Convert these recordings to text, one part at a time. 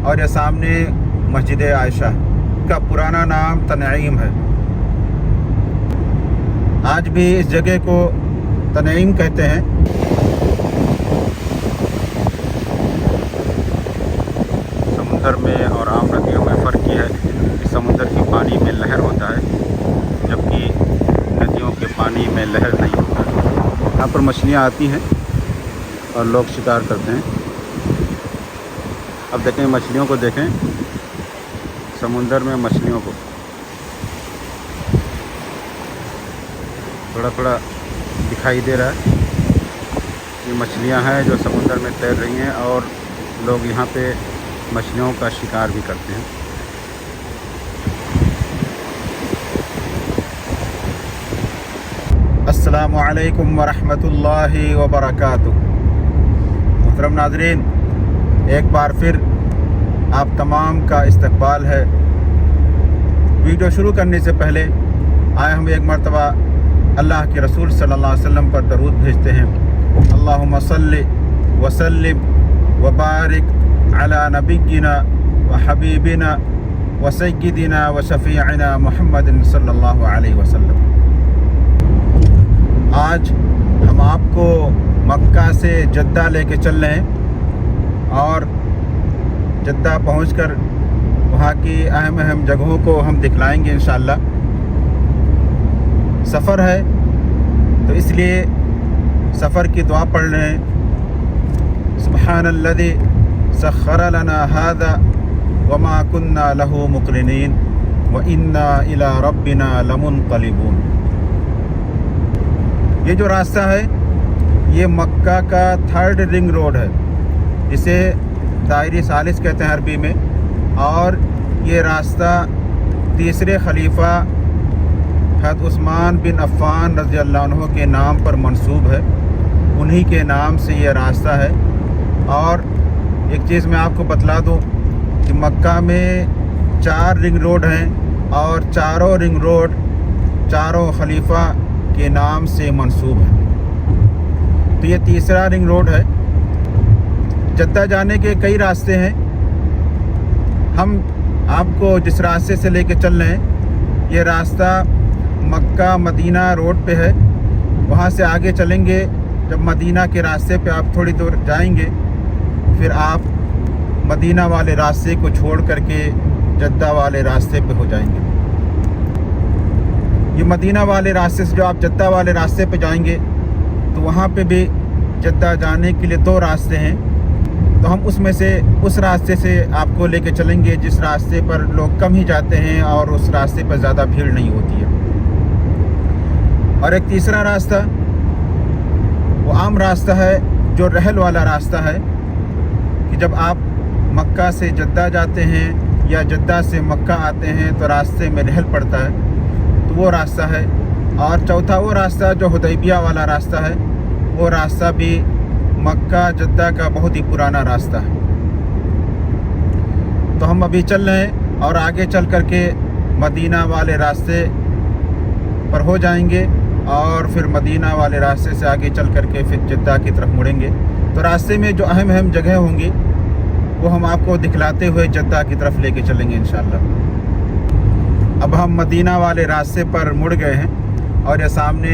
और ये सामने मस्जिद आयशा का पुराना नाम तनईम है। आज भी इस जगह को तनईम कहते हैं। समुंदर में और आम नदियों में फ़र्क ये है कि समुंदर के पानी में लहर होता है, जबकि नदियों के पानी में लहर नहीं होता है। यहाँ पर मछलियाँ आती हैं और लोग शिकार करते हैं। अब देखें, मछलियों को देखें, समुंदर में मछलियों को थोड़ा थोड़ा दिखाई दे रहा है। ये मछलियां हैं जो समुंदर में तैर रही हैं और लोग यहाँ पे मछलियों का शिकार भी करते हैं। अस्सलामु अलैकुम वरहमतुल्लाहि वबरकातुहू। मोहतरम नाज़रीन, एक बार फिर आप तमाम का इस्तकबाल है। वीडियो शुरू करने से पहले आए हम एक मरतबा अल्लाह के रसूल सल्लल्लाहु अलैहि वसल्लम पर दरूद भेजते हैं। अल्लाहुम्मा सल्लि व सल्लिम व बारिक अला नबिय्यिना व हबीबिना व सय्यिदिना व शफीअना मुहम्मदिन सल्लल्लाहु अलैहि वसल्लम। आज हम आपको मक्का से जद्दा लेके चल रहे हैं और जद्दा पहुंचकर वहाँ की अहम जगहों को हम दिखलाएंगे इंशाअल्लाह। सफ़र है तो इसलिए सफ़र की दुआ पढ़ रहे हैं। सुब्हानल्लज़ी सख़्ख़र लना हाज़ा व मा कुन्ना लहू मुक़रिनीन व इन्ना इला रब्बिना लमुनक़लिबून। ये जो रास्ता है ये मक्का का 3rd रिंग रोड है, जिसे दायरी सालिस कहते हैं अरबी में। और ये रास्ता तीसरे खलीफा हज़रत उस्मान बिन अफ़्फ़ान रज़ी अल्लाह अन्हु के नाम पर मंसूब है। उन्हीं के नाम से ये रास्ता है। और एक चीज़ मैं आपको बतला दूँ कि मक्का में 4 रिंग रोड हैं और चारों रिंग रोड चारों खलीफा के नाम से मंसूब है। तो ये तीसरा रिंग रोड है। जद्दा जाने के कई रास्ते हैं। हम आपको जिस रास्ते से लेके चल रहे हैं ये रास्ता मक्का मदीना रोड पे है। वहाँ से आगे चलेंगे, जब मदीना के रास्ते पे आप थोड़ी दूर जाएंगे फिर आप मदीना वाले रास्ते को छोड़ करके जद्दा वाले रास्ते पे हो जाएंगे। ये मदीना वाले रास्ते से जो आप जद्दा वाले रास्ते पे जाएंगे तो वहाँ पे भी जद्दा जाने के लिए 2 रास्ते हैं। तो हम उसमें से उस रास्ते से आपको लेके चलेंगे जिस रास्ते पर लोग कम ही जाते हैं और उस रास्ते पर ज़्यादा भीड़ नहीं होती है। और एक तीसरा रास्ता वो आम रास्ता है जो रहल वाला रास्ता है कि जब आप मक्का से जद्दा जाते हैं या जद्दा से मक्का आते हैं तो रास्ते में रहल पड़ता है, तो वो रास्ता है। और चौथा वो रास्ता जो हुदैबिया वाला रास्ता है, वो रास्ता भी मक्का जद्दा का बहुत ही पुराना रास्ता है। तो हम अभी चल रहे हैं और आगे चल करके मदीना वाले रास्ते पर हो जाएंगे और फिर मदीना वाले रास्ते से आगे चल करके फिर जद्दा की तरफ मुड़ेंगे। तो रास्ते में जो अहम जगह होंगी वो हम आपको दिखलाते हुए जद्दा की तरफ लेके चलेंगे इंशाअल्लाह। अब हम मदीना वाले रास्ते पर मुड़ गए हैं और ये सामने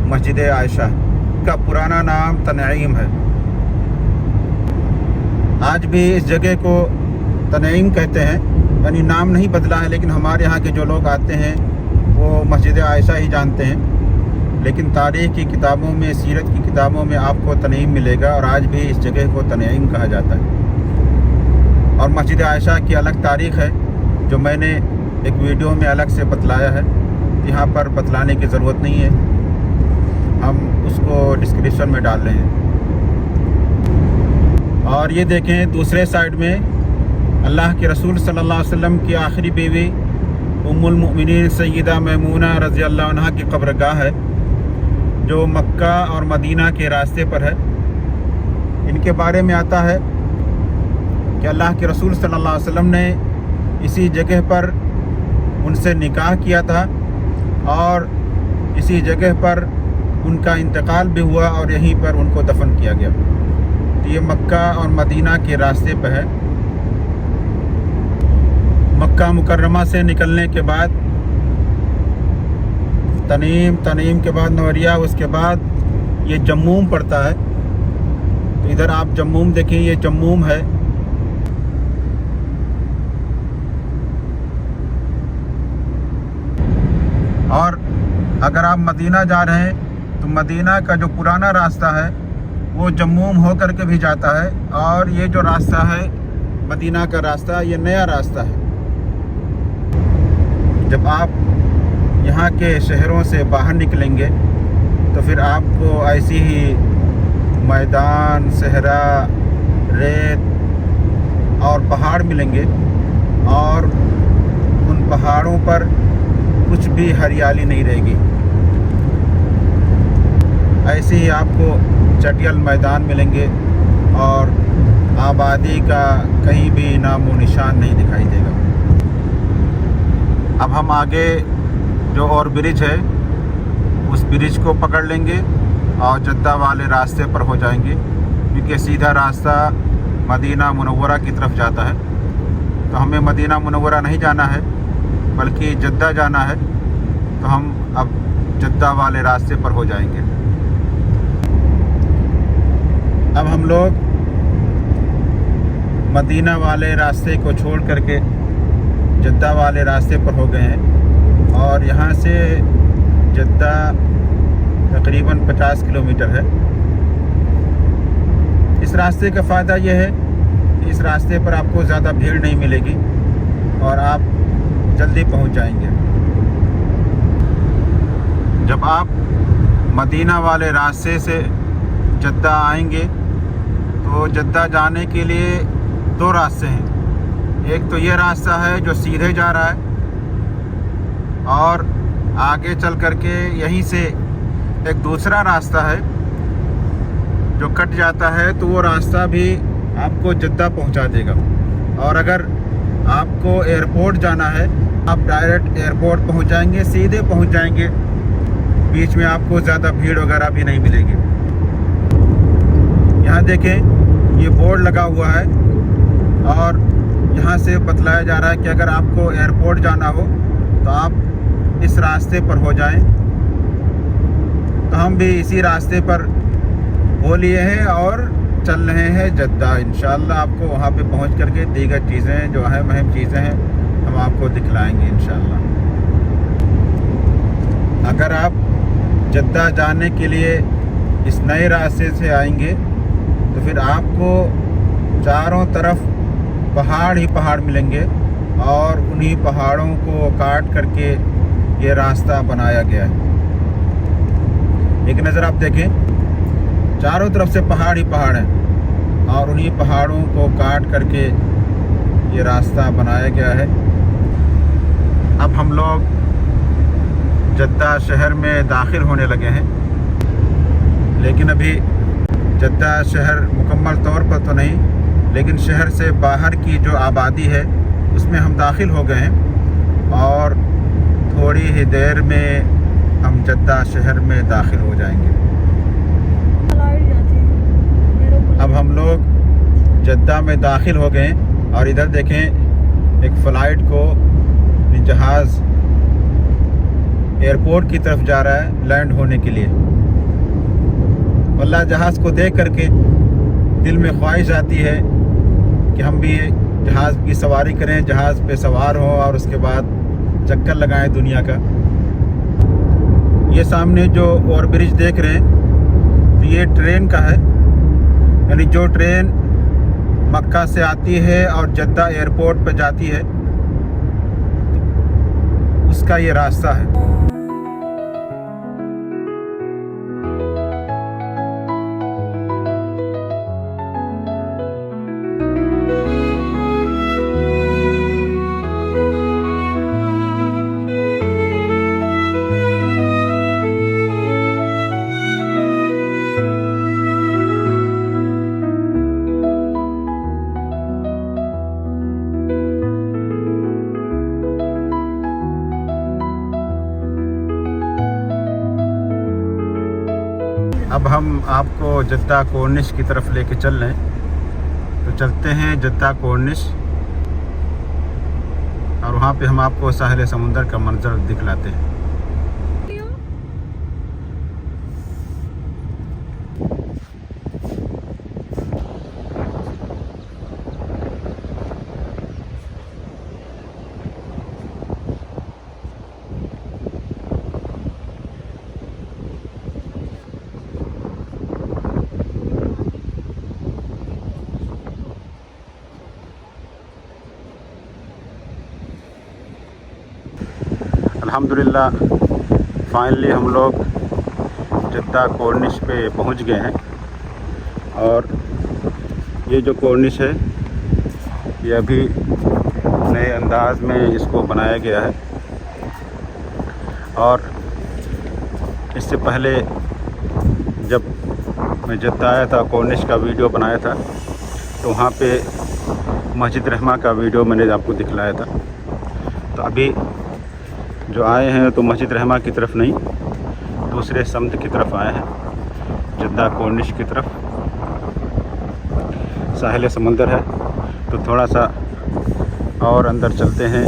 मस्जिद आयशा का पुराना नाम तनईम है। आज भी इस जगह को तनईम कहते हैं, यानी नाम नहीं बदला है, लेकिन हमारे यहाँ के जो लोग आते हैं वो मस्जिद आयशा ही जानते हैं। लेकिन तारीख़ की किताबों में, सीरत की किताबों में आपको तनईम मिलेगा और आज भी इस जगह को तनईम कहा जाता है। और मस्जिद आयशा की अलग तारीख़ है जो मैंने एक वीडियो में अलग से बतलाया है, यहाँ पर बतलाने की ज़रूरत नहीं है, हम उसको डिस्क्रिप्शन में डाल रहे हैं। और ये देखें दूसरे साइड में अल्लाह के रसूल सल्लल्लाहु अलैहि वसल्लम की आखिरी बीवी उम्मुल मुमिनीन सय्यदा मैमूना रज़ी अल्लाह अन्हा की कब्रगाह है, जो मक्का और मदीना के रास्ते पर है। इनके बारे में आता है कि अल्लाह के रसूल सल्लल्लाहु अलैहि वसल्लम ने इसी जगह पर उनसे निकाह किया था और इसी जगह पर उनका इंतकाल भी हुआ और यहीं पर उनको दफन किया गया। तो ये मक्का और मदीना के रास्ते पर है। मक्का मुकर्रमा से निकलने के बाद तनीम के बाद नवरिया, उसके बाद ये जम्मूम पड़ता है। तो इधर आप जम्मूम देखिए, ये जम्मूम है। और अगर आप मदीना जा रहे हैं तो मदीना का जो पुराना रास्ता है वो जम्मूम होकर के भी जाता है, और ये जो रास्ता है मदीना का रास्ता, ये नया रास्ता है। जब आप यहाँ के शहरों से बाहर निकलेंगे तो फिर आपको ऐसी ही मैदान, सहरा, रेत और पहाड़ मिलेंगे, और उन पहाड़ों पर कुछ भी हरियाली नहीं रहेगी। ऐसे ही आपको चटियल मैदान मिलेंगे और आबादी का कहीं भी नामो निशान नहीं दिखाई देगा। अब हम आगे जो और ब्रिज है उस ब्रिज को पकड़ लेंगे और जद्दा वाले रास्ते पर हो जाएंगे, क्योंकि सीधा रास्ता मदीना मुनव्वरा की तरफ जाता है। तो हमें मदीना मुनव्वरा नहीं जाना है बल्कि जद्दा जाना है, तो हम अब जद्दा वाले रास्ते पर हो जाएंगे। अब हम लोग मदीना वाले रास्ते को छोड़ करके जद्दा वाले रास्ते पर हो गए हैं, और यहाँ से जद्दा तकरीबन 50 किलोमीटर है। इस रास्ते का फ़ायदा यह है कि इस रास्ते पर आपको ज़्यादा भीड़ नहीं मिलेगी और आप जल्दी पहुंच जाएंगे। जब आप मदीना वाले रास्ते से जद्दा आएंगे तो जद्दा जाने के लिए दो रास्ते हैं। एक तो ये रास्ता है जो सीधे जा रहा है, और आगे चल करके यहीं से एक दूसरा रास्ता है जो कट जाता है, तो वो रास्ता भी आपको जद्दा पहुंचा देगा। और अगर आपको एयरपोर्ट जाना है, आप डायरेक्ट एयरपोर्ट पहुंच जाएंगे, सीधे पहुंच जाएंगे, बीच में आपको ज़्यादा भीड़ वगैरह भी नहीं मिलेगी। यहाँ देखें, ये बोर्ड लगा हुआ है और यहाँ से बतलाया जा रहा है कि अगर आपको एयरपोर्ट जाना हो तो आप इस रास्ते पर हो जाएं। तो हम भी इसी रास्ते पर हो लिए हैं और चल रहे हैं जद्दा। इंशाल्लाह आपको वहाँ पे पहुँच करके दीगर चीज़ें जो अहम चीज़ें हैं हम आपको दिखलाएंगे इंशाल्लाह। अगर आप जद्दा जाने के लिए इस नए रास्ते से आएंगे तो फिर आपको चारों तरफ पहाड़ ही पहाड़ मिलेंगे, और उन्हीं पहाड़ों को काट करके ये रास्ता बनाया गया है। एक नज़र आप देखें, चारों तरफ से पहाड़ ही पहाड़ हैं और उन्हीं पहाड़ों को काट करके ये रास्ता बनाया गया है। अब हम लोग जद्दा शहर में दाखिल होने लगे हैं, लेकिन अभी जद्दा शहर मुकम्मल तौर पर तो नहीं, लेकिन शहर से बाहर की जो आबादी है उसमें हम दाखिल हो गए हैं, और थोड़ी ही देर में हम जद्दा शहर में दाखिल हो जाएंगे। अब हम लोग जद्दा में दाखिल हो गए, और इधर देखें एक फ़्लाइट को जहाज़ एयरपोर्ट की तरफ जा रहा है लैंड होने के लिए। वल्लाह जहाज़ को देख करके दिल में ख्वाहिश आती है कि हम भी जहाज़ की सवारी करें, जहाज़ पे सवार हों और उसके बाद चक्कर लगाएं दुनिया का। ये सामने जो ओवर ब्रिज देख रहे हैं तो ये ट्रेन का है, यानी जो ट्रेन मक्का से आती है और जद्दा एयरपोर्ट पर जाती है उसका ये रास्ता है। अब हम आपको जद्दा कॉर्निश की तरफ लेके चल रहे हैं, तो चलते हैं जद्दा कॉर्निश। और वहाँ पे हम आपको साहिल समुंदर का मंजर दिखलाते हैं। अल्हम्दुलिल्लाह फाइनली हम लोग जद्दा कॉर्निश पे पहुंच गए हैं। और ये जो कॉर्निश है ये अभी नए अंदाज में इसको बनाया गया है। और इससे पहले जब मैं जद्दा आया था, कॉर्निश का वीडियो बनाया था, तो वहाँ पे मस्जिद रहमा का वीडियो मैंने आपको दिखलाया था। तो अभी जो आए हैं तो मस्जिद रहमा की तरफ नहीं, दूसरे समत की तरफ आए हैं, जद्दा कॉर्निश की तरफ। साहिल समंदर है तो थोड़ा सा और अंदर चलते हैं।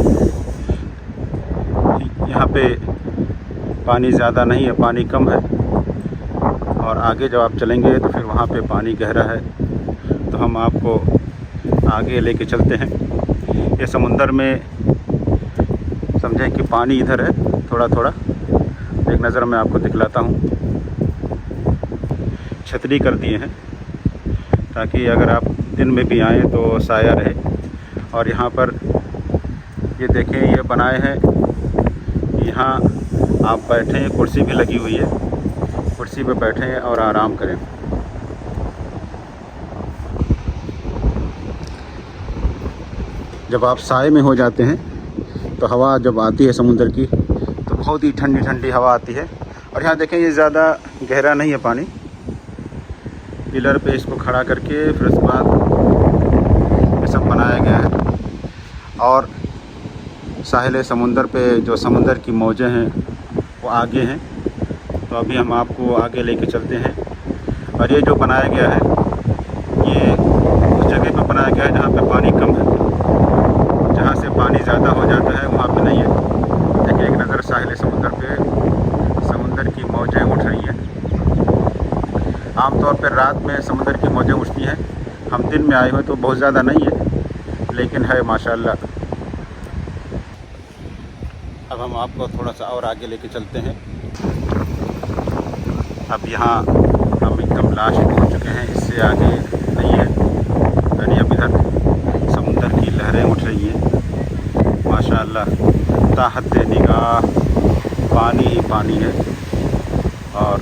यहाँ पे पानी ज़्यादा नहीं है, पानी कम है। और आगे जब आप चलेंगे तो फिर वहाँ पे पानी गहरा है, तो हम आपको आगे लेके चलते हैं। ये समुंदर में समझें कि पानी इधर है थोड़ा थोड़ा। एक नज़र मैं आपको दिखलाता हूँ। छतरी कर दिए हैं ताकि अगर आप दिन में भी आएँ तो साया रहे। और यहाँ पर ये देखें, ये बनाए हैं, यहाँ आप बैठें, कुर्सी भी लगी हुई है, कुर्सी पे बैठें और आराम करें। जब आप साए में हो जाते हैं तो हवा जब आती है समुंदर की तो बहुत ही ठंडी ठंडी हवा आती है। और यहाँ देखें, ये ज़्यादा गहरा नहीं है पानी। पिलर पे इसको खड़ा करके फिर उसके बाद ये सब बनाया गया है। और साहिल समुंदर पे जो समुंदर की मौजें हैं वो आगे हैं, तो अभी हम आपको आगे लेके चलते हैं। और ये जो बनाया गया है ये उस जगह पे बनाया गया है जहाँ पे पानी कम है। जहाँ से पानी ज़्यादा हो जाता है वहाँ पे नहीं है। देखिए, एक नज़र साहिल समुंदर पे, समुंदर की मौजें उठ रही हैं। आमतौर पर रात में समुंदर की मौजें उठती हैं। हम दिन में आए हुए तो बहुत ज़्यादा नहीं है, लेकिन है माशाल्लाह। अब हम आपको थोड़ा सा और आगे लेके चलते हैं। अब यहाँ हम एकदम लास्ट पहुँच चुके हैं, इससे आगे नहीं है। यानी अब इधर समुंदर की लहरें उठ रही हैं माशाल्लाह। ताहत निगाह पानी ही पानी है। और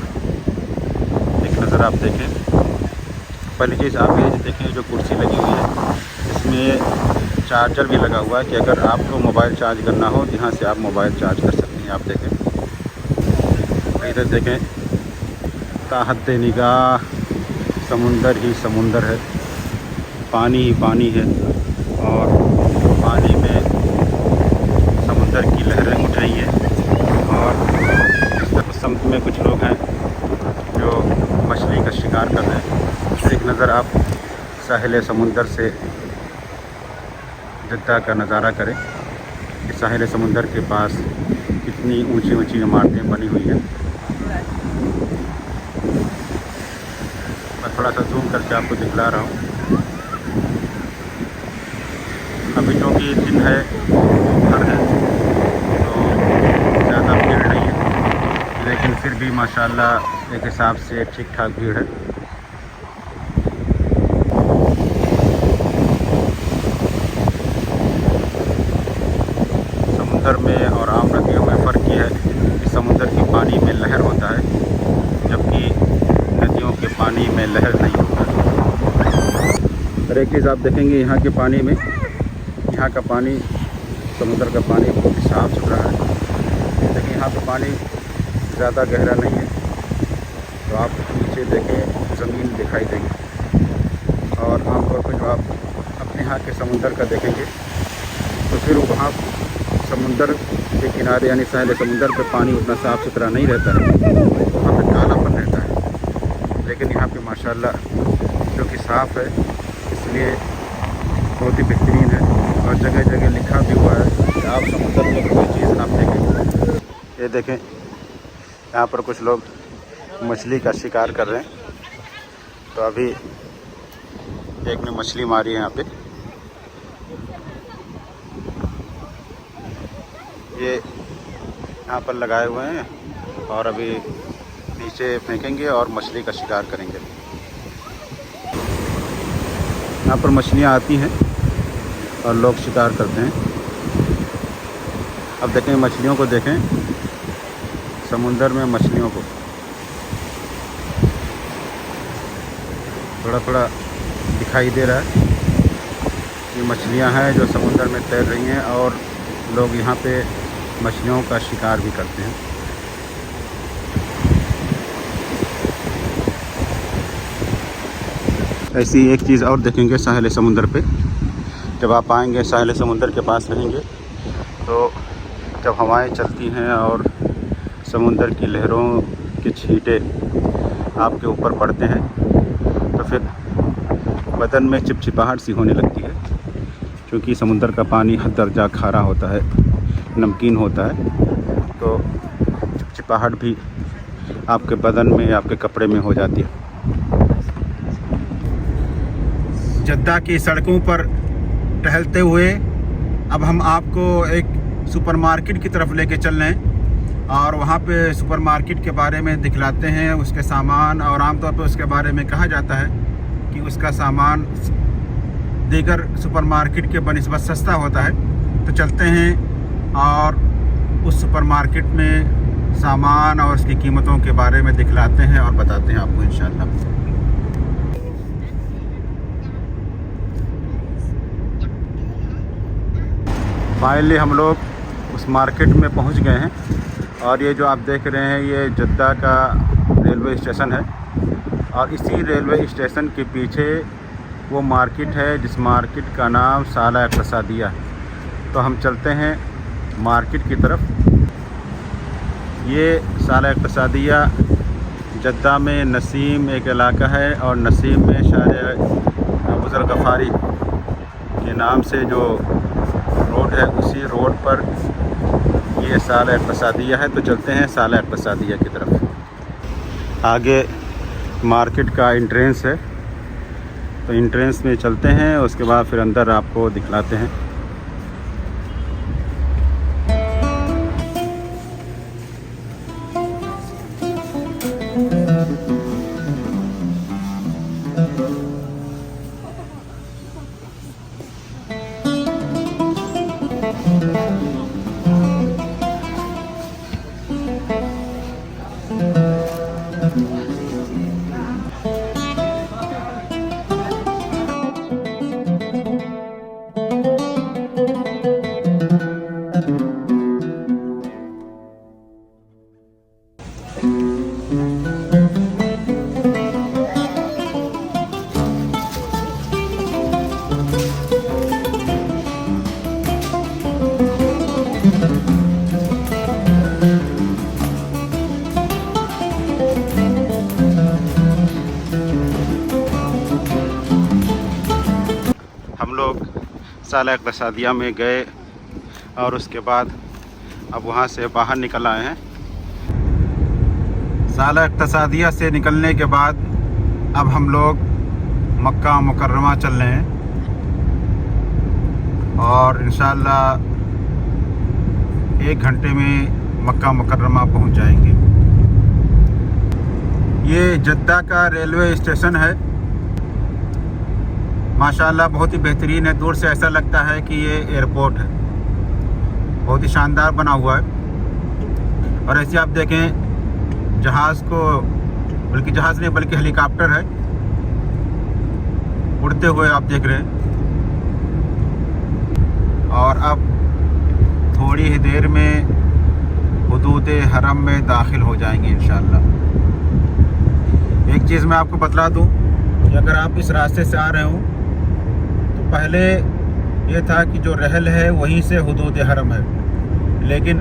एक नज़र आप देखें, पहली चीज़ आप ये देखें, जो कुर्सी लगी हुई है इसमें चार्जर भी लगा हुआ है कि अगर आपको मोबाइल चार्ज करना हो तो यहाँ से आप मोबाइल चार्ज कर सकते हैं। आप देखें, इधर देखें, ताहत निगाह समुंदर ही समुंदर है, पानी ही पानी है। और पानी में समुंदर की लहरें उठ रही हैं। और इस तरफ समुद्र में कुछ लोग हैं जो मछली का शिकार कर रहे हैं। एक नज़र आप साहिल समुंदर से जद्दा का नज़ारा करें कि साहिल समुंदर के पास कितनी ऊंची ऊंची इमारतें बनी हुई हैं। मैं थोड़ा सा जूम करके आपको दिखला रहा हूँ। अभी क्योंकि दिन है, दोपहर है, तो ज़्यादा भीड़ नहीं है, लेकिन फिर भी माशाल्लाह एक हिसाब से ठीक ठाक भीड़ है। समुंदर में और आम नदियों में फ़र्क ये है कि समुंदर के पानी में लहर होता है, जबकि नदियों के पानी में लहर नहीं होता। और एक चीज़ आप देखेंगे, यहाँ के पानी में, यहाँ का पानी, समुद्र का पानी बहुत साफ़ सुथरा है, लेकिन यहाँ पर पानी ज़्यादा गहरा नहीं है। तो आप नीचे देखें, ज़मीन दिखाई देगी। और आमतौर पर जो आप अपने यहाँ के समुंदर का देखेंगे तो फिर वहाँ समुंदर के किनारे यानी साहिल समुंदर पे पानी उतना साफ़ सुथरा नहीं रहता है, वहाँ पे कालापन रहता है। लेकिन यहाँ पे माशाल्लाह जो कि साफ़ है, इसलिए बहुत ही बेहतरीन है। और जगह जगह लिखा भी हुआ है कि ये देखें, यहाँ पर कुछ लोग मछली का शिकार कर रहे हैं। तो अभी एक ने मछली मारी है यहाँ पे। ये यहाँ पर लगाए हुए हैं और अभी नीचे फेंकेंगे और मछली का शिकार करेंगे। यहाँ पर मछलियाँ आती हैं और लोग शिकार करते हैं। अब देखें मछलियों को, देखें समुंदर में मछलियों को, थोड़ा थोड़ा दिखाई दे रहा है। ये मछलियाँ हैं जो समुंदर में तैर रही हैं और लोग यहाँ पे मछलियों का शिकार भी करते हैं। ऐसी एक चीज़ और देखेंगे साहिल समुंदर पे। जब आप आएंगे साहिल समुंदर के पास रहेंगे तो जब हवाएं चलती हैं और समुंदर की लहरों के छींटे आपके ऊपर पड़ते हैं तो फिर बदन में चिपचिपाहट सी होने लगती है, क्योंकि समुंदर का पानी हद दर्जा खारा होता है, नमकीन होता है। तो चिपचिपाहट भी आपके बदन में, आपके कपड़े में हो जाती है। जद्दा की सड़कों पर टहलते हुए अब हम आपको एक सुपरमार्केट की तरफ लेके चल रहे हैं और वहाँ पे सुपरमार्केट के बारे में दिखलाते हैं, उसके सामान। और आमतौर पर उसके बारे में कहा जाता है कि उसका सामान दीगर सुपरमार्केट के बनिस्बत सस्ता होता है। तो चलते हैं और उस सुपरमार्केट में सामान और उसकी कीमतों के बारे में दिखलाते हैं और बताते हैं आपको इंशाल्लाह। फाइनली हम लोग उस मार्केट में पहुंच गए हैं और ये जो आप देख रहे हैं ये जद्दा का रेलवे स्टेशन है और इसी रेलवे स्टेशन के पीछे वो मार्केट है जिस मार्केट का नाम साला इक़्तिसादिया है। तो हम चलते हैं मार्केट की तरफ। ये साला इक़्तिसादिया जद्दा में नसीम एक इलाका है और नसीम में शायर अबूज़र गफ़ारी के नाम से जो रोड है उसी रोड पर ये साला इक़्तिसादिया है। तो चलते हैं साला इक़्तिसादिया की तरफ। आगे मार्केट का एंट्रेंस है, तो एंट्रेंस में चलते हैं, उसके बाद फिर अंदर आपको दिखलाते हैं। हम लोग साला इक़्तिसादिया में गए और उसके बाद अब वहाँ से बाहर निकल आए हैं। साला इक़्तिसादिया से निकलने के बाद अब हम लोग मक्का मुकर्रमा चल रहे हैं और इंशाअल्लाह 1 घंटे में मक्का मुकर्रमा पहुँच जाएंगे। ये जद्दा का रेलवे स्टेशन है, माशाल्लाह बहुत ही बेहतरीन है। दूर से ऐसा लगता है कि ये एयरपोर्ट है, बहुत ही शानदार बना हुआ है। और ऐसे आप देखें जहाज़ को, बल्कि जहाज़ नहीं बल्कि हेलीकॉप्टर है उड़ते हुए आप देख रहे हैं। और अब थोड़ी ही देर में हुदूद हरम में दाखिल हो जाएंगे इंशाअल्लाह। एक चीज़ मैं आपको बतला दूं कि अगर आप इस रास्ते से आ रहे हो तो पहले ये था कि जो रहल है वहीं से हुदूद हरम है, लेकिन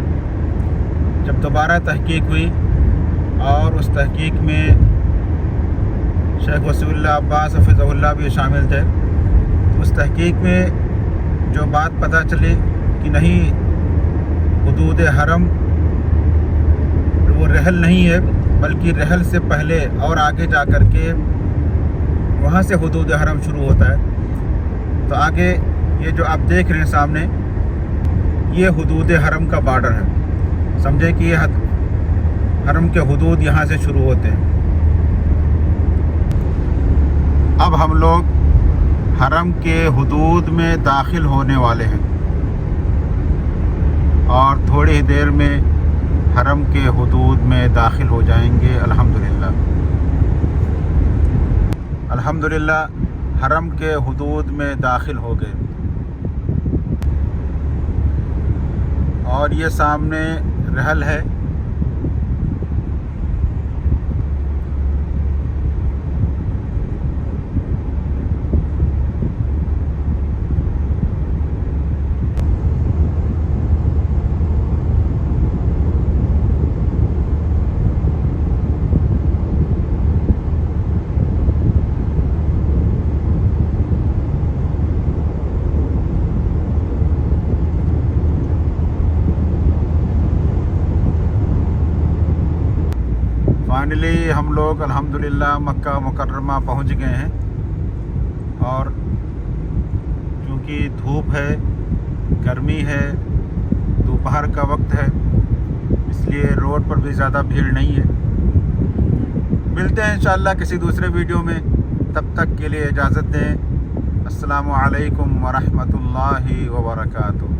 जब दोबारा तहकीक हुई और उस तहकीक में शेख वसीउल्लाह अब्बास हफ़िज़हुल्लाह भी शामिल थे, उस तहकीक में जो बात पता चली कि नहीं, हुदूद हरम वो रहल नहीं है, बल्कि रहल से पहले और आगे जा कर के वहाँ से हुदूद हरम शुरू होता है। तो आगे ये जो आप देख रहे हैं सामने, ये हुदूद हरम का बॉर्डर है। समझे कि ये हरम के हुदूद यहाँ से शुरू होते हैं। अब हम लोग हरम के हुदूद में दाखिल होने वाले हैं और थोड़ी ही देर में हरम के हुदूद में दाखिल हो जाएंगे अल्हम्दुलिल्लाह। अल्हम्दुलिल्लाह हरम के हुदूद में दाखिल हो गए और ये सामने रहल है। फाइनली हम लोग अल्हम्दुलिल्लाह मक्का मुकर्रमा पहुंच गए हैं और क्योंकि धूप है, गर्मी है, दोपहर का वक्त है, इसलिए रोड पर भी ज़्यादा भीड़ नहीं है। मिलते हैं इंशाअल्लाह किसी दूसरे वीडियो में, तब तक के लिए इजाज़त दें। अस्सलामु अलैकुम व रहमतुल्लाहि व बरकातुहू।